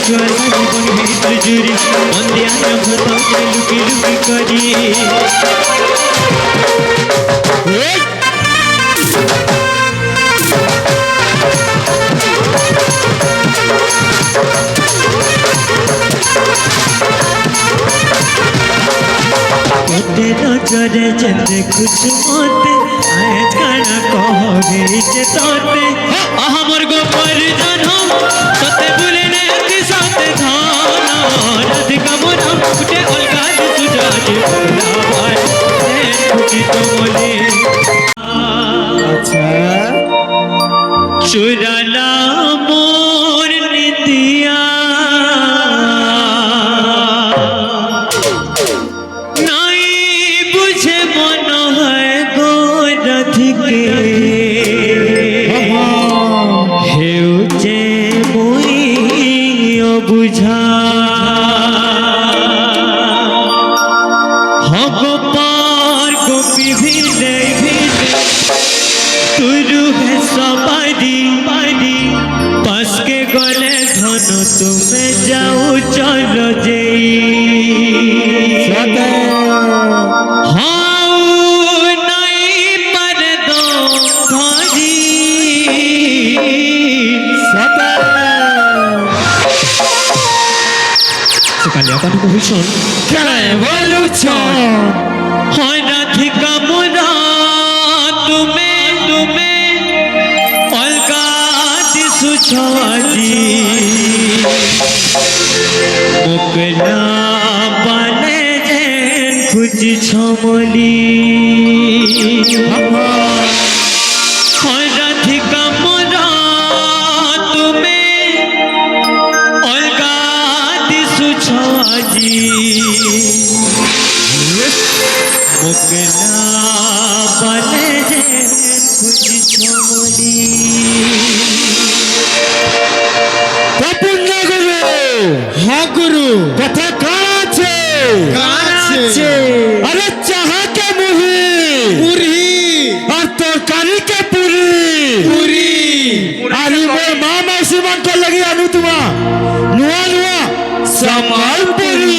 জীবন ভিতর জুড়ি অন্দিয়ানা ভতাকে লুকি লুকি করি तेरे नजरे चंदे कुछ मोते आए गाना कहोगे जे तोते हमर गो पर जानो सते भूले ने के साथ धाना राधिका मोरा उठे अलगा तुझा जे ना भाई खुशी तो बोले अच्छा चुराना मोर नितिया हेउचे मुई बुझा गोपार गोपी भिले भिले तुरु है सवारी बारी पास के गले धन तुम्हें जाओ चलो JEE Kalian kuhusun revolution hoy radhika mora tume olga disu chhaji mukna bane jen khuji chomoli hoy radhika mora tume olga disu chhaji मुकना बने जे कुछ छोड़ी पपुन्ना गुरु हाँ गुरु कथा काचे अरे चाह के मुही पूरी और तरकारी के पूरी अरे वो मामा सिमन को लगी अनु तुमा नुआ नुआ संबलपुरी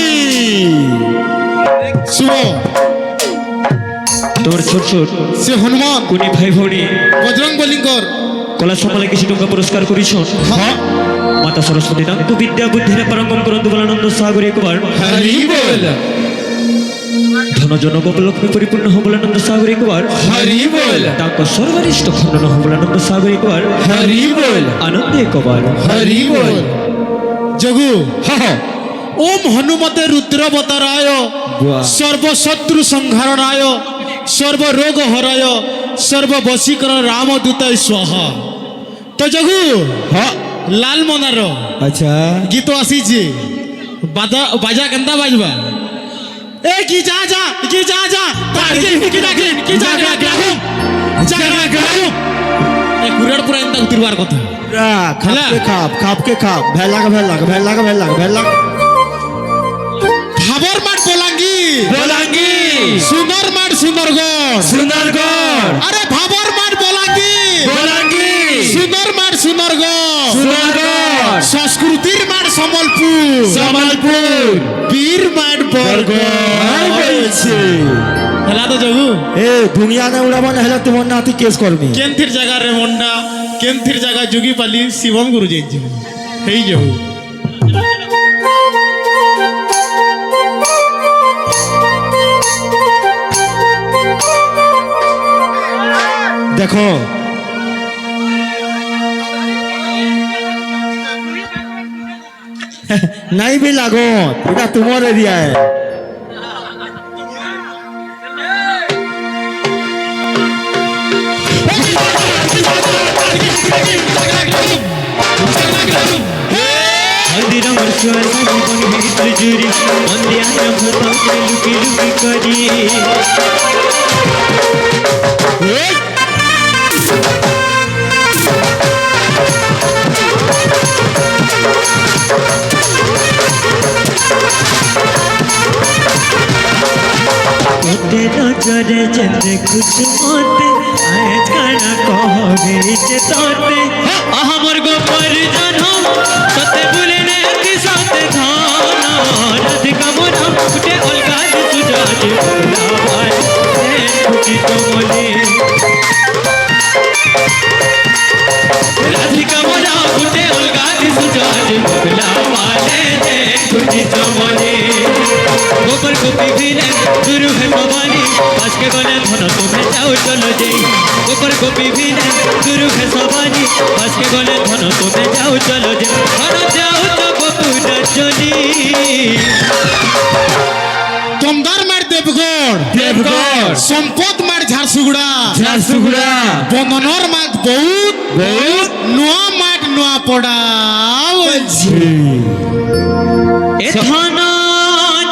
सुनो তোর ছোট ছোট সে হনুমান কোনি ভাই ভৌণী বজরং বলিঙ্কর কলা সম্মানে কিছু টাকা পুরস্কার করিছ হ্যাঁ মাতা সরস্বতী তাঙ্কু বিদ্যা বুদ্ধিরে পারঙ্গম করন্তু বলানন্দ সাগর একবার হরি বল ধন জন গোপলক্ষ্মী পরিপূর্ণ হ বলানন্দ সাগর একবার হরি বল তাঙ্ক সর্বরিষ্ট খণ্ডন হ বলানন্দ সাগর একবার হরি বল আনন্দ একবার হরি বল জগু হ্যাঁ ओम हनुमते रुद्रवताराय सर्वशत्रु संहारणाय सर्व रोग हराय सर्व वशीकर रामदूत स्वाहा तो जगु हाँ लाल मनार अच्छा गीत आसी बाजा केंता बाजबा ए की जा ए कुराड़ पूरा एंता उतरवार कथा खाप के खाप भेला भाबर माठ बोलांगी सुंदर माठ सुंदरगढ़ अरे भाबर माठ बोलांगी सुंदर माठ सुंदरगढ़ संस्कृतिर माठ सम्बलपुर वीर माठ बरगढ़ हेला तो जगु ए दुनिया ने उड़ाबन हेला तुम नाती केस करबी केनथिर जगह रे मोंडा केनथिर जगह जोगी पाली शिवम गुरु जी हेई जगु देखो नहीं भी लागो बेटा तुम्हारे एरिया है हल्दी रंग जीवन भीतर जुरी अंधियाना भताके लुकी लुकी करी तेरे नजरे चंदे कुछ मोते आए गाना कहोगे जे तोते हमर गो पर जानो सते भूले ने যে ভোলাবার কুচিত মনে রাধিকা মোরা গুটে অলগা দিশুছ যে ভোলাবার কুচিত মনে গোপর গোপী ভিনে গুরু হে ভবানী আজকে গলে ধন তুমি যাও চলো যাই গোপর গোপী ভিনে গুরু হে ভবানী আজকে গলে ধন তুমি যাও চলো যাই ধন যাও তো গোপুর চলি দমদার মার দেবগড় দেবগড় সম্পদ মার ঝারসুগুড়া ঝারসুগুড়া বন্দনর মাঠ বহুত বহুত নোয়া মাঠ নোয়া পড়া বলছি এ ধন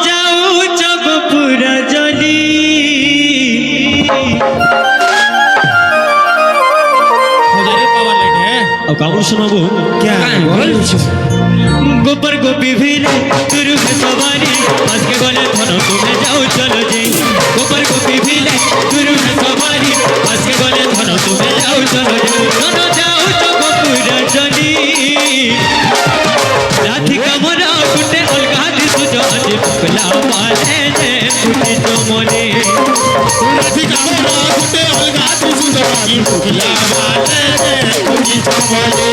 যাও জগপুর জলি अब काबू सुनाबो क्या बोल गोपर गोपी भीले गुरु है सवारी आज के गले धन तुम्हें जाओ चलो जी गोपर गोपी भीले गुरु है सवारी आज के गले धन तुम्हें जाओ चलो जी धन जाओ तो गोपुर चली राधिका मोरा गुटे अलगा दिसु जाजे पगला वाले ने गुटी तो मोने রাধিকা মোরা গুটে অলগা দিশু যাজি ভুগলা বালে কুনি চমলে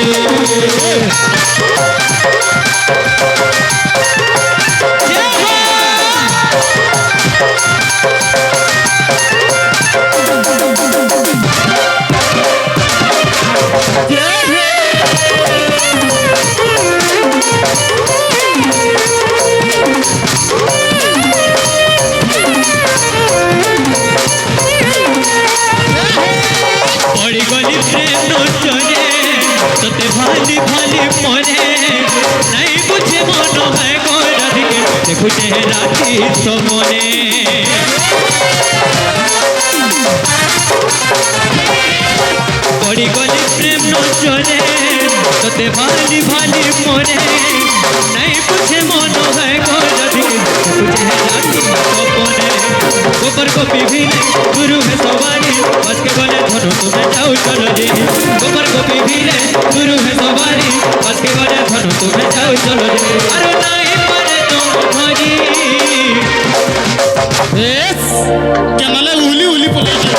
पड़ी गली प्रेम नोचने तोते भाली भाली मने नहीं बुझे मन है गोरा दिखे देखो चेहरा की तो मने पड़ी गली प्रेम नोचने तोते भाली भाली मने नहीं बुझे मन है गोरा दिखे देखो चेहरा की तो मने गोपर गोपी भीले गुरु है सवारी बस के गले धनो तुम्हें जाओ चलो जी गोपर गोपी भीले गुरु है सवारी बस के गले धनो तुम्हें जाओ चलो जी अरे नहीं पड़े तुम धनी এস কেনালে উলি উলি পলাইছে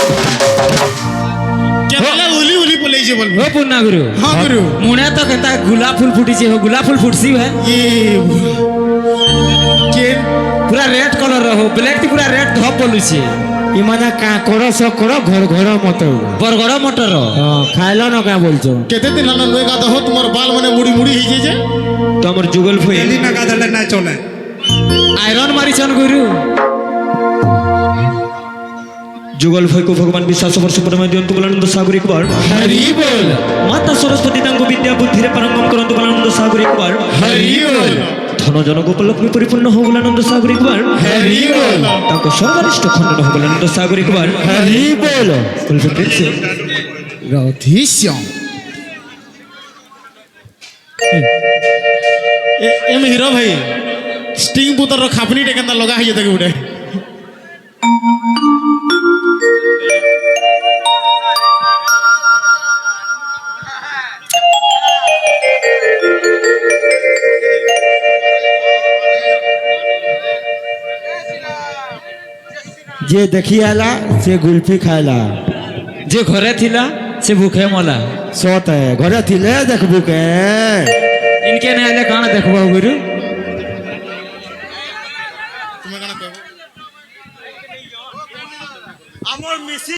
কেনালে উলি উলি পলাইছে বল हो पुन्ना गुरु হ্যাঁ গুরু मुने तो कहता गुलाब फूल फूटी हो गुलाब फूल फूटसी है ये के पूरा रेड कलर हो ब्लैक थी पूरा रेड धप बोलुची ইমানে কাঁকড় সকড় ঘর ঘর মতো बरगड़ मटर খাইল না কে বলছো কেতে দিন না নয় গাদা হো তোমার বাল মানে মুড়ি মুড়ি হয়ে যায় तो আমার जुगल भई না গাদালে না চলে आयरन मारिछन गुरु जुगल भई को भगवान विश्वास वर्ष परमे दियंतु बलानंद सागर एक बार হরি বল माता सरस्वती तांको विद्या बुद्धि रे परंगम करंतु बलानंद सागर एक बार হরি বল धन जन गोपलक्ष्मी परिपूर्ण हो बलानंद सागर एक बार হরি বল तांको सर्वरिष्ठ खंडन हो बलानंद सागर एक बार হরি বল बोलबे प्रिंस রাধেশ্যাম এম হিরো ভাই স্টিং পুতর খাপনি टे केनता लगा है तके उड़े যে দেখি আলা সে গুলফি খাইলা जे घरे थिला से भूखे मला সত ঘরে থিলে দেখবু কে इनके ने आले काना देखबो गुरु তুমি কানা কইবো আমার মিসি